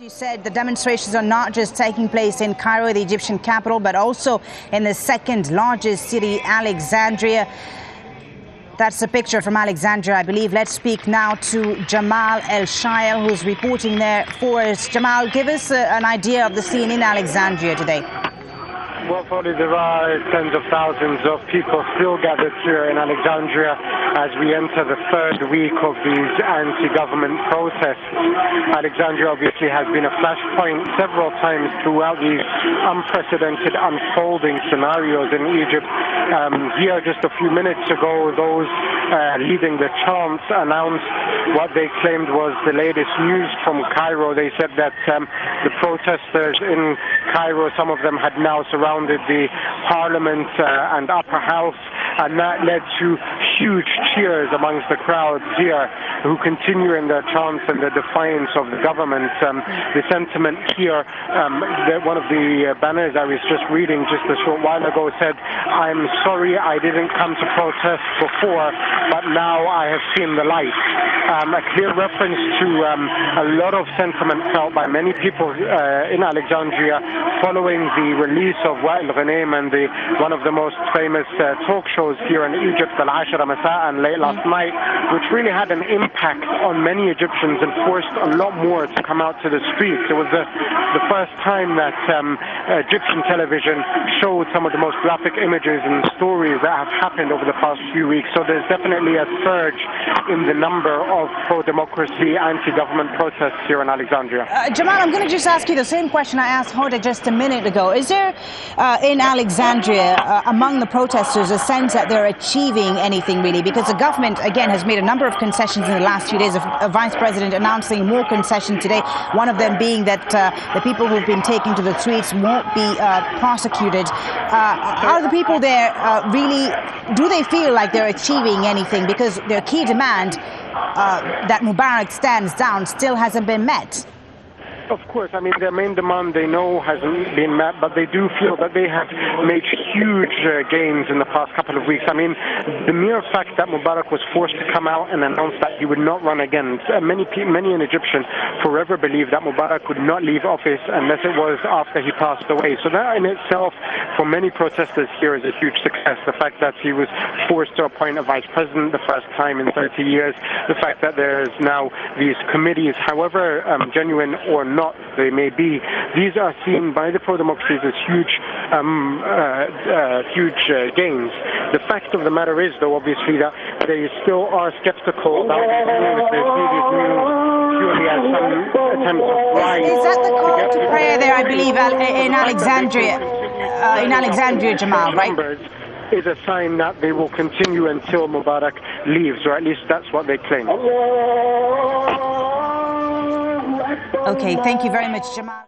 You said the demonstrations are not just taking place in Cairo, the Egyptian capital, but also in the second largest city, Alexandria. That's a picture from Alexandria, I believe. Let's speak now to Jamal El-Shael, who's reporting there for us. Jamal, give us an idea of the scene in Alexandria today. Well, Foley, there are tens of thousands of people still gathered here in Alexandria as we enter the third week of these anti-government protests. Alexandria obviously has been a flashpoint several times throughout these unprecedented unfolding scenarios in Egypt. Here just a few minutes ago, those leading the chants announced what they claimed was the latest news from Cairo. They said that the protesters in Cairo, some of them had now surrounded the parliament and upper house, and that led to huge cheers amongst the crowds here who continue in their chants and their defiance of the government. The sentiment here, one of the banners I was just reading just a short while ago said, "I'm sorry I didn't come to protest before, but now I have seen the light." A clear reference to a lot of sentiment felt by many people in Alexandria following the release of Wa'il Ghanem and one of the most famous talk shows here in Egypt, Al-Ashra Masa'an, late last night, which really had an impact on many Egyptians and forced a lot more to come out to the streets. It was the first time that Egyptian television showed some of the most graphic images and stories that have happened over the past few weeks. So there's definitely a surge in the number of pro-democracy, anti-government protests here in Alexandria. Jamal, I'm going to just ask you the same question I asked Hoda just a minute ago. Is there in Alexandria, among the protesters, a sense that they're achieving anything really? Because the government, again, has made a number of concessions in the last few days. A vice president announcing more concessions today, one of them being that the people who've been taken to the streets won't be prosecuted. Are the people there really, do they feel like they're achieving anything? Because their key demand that Mubarak stands down still hasn't been met. Of course, I mean, their main demand they know hasn't been met, but they do feel that they have made huge gains in the past couple of weeks. I mean, the mere fact that Mubarak was forced to come out and announce that he would not run again, many an Egyptian forever believed that Mubarak would not leave office unless it was after he passed away. So that in itself, for many protesters here, is a huge success. The fact that he was forced to appoint a vice president the first time in 30 years, the fact that there's now these committees, however genuine or not they may be, these are seen by the pro-democracies as huge gains. The fact of the matter is, though, obviously, that they still are skeptical about these news. They see these news purely as some attempts of bribe. Is that the call to prayer there, I believe, in Alexandria, Jamal, right? Is a sign that they will continue until Mubarak leaves, or at least that's what they claim. Okay, thank you very much, Jamal.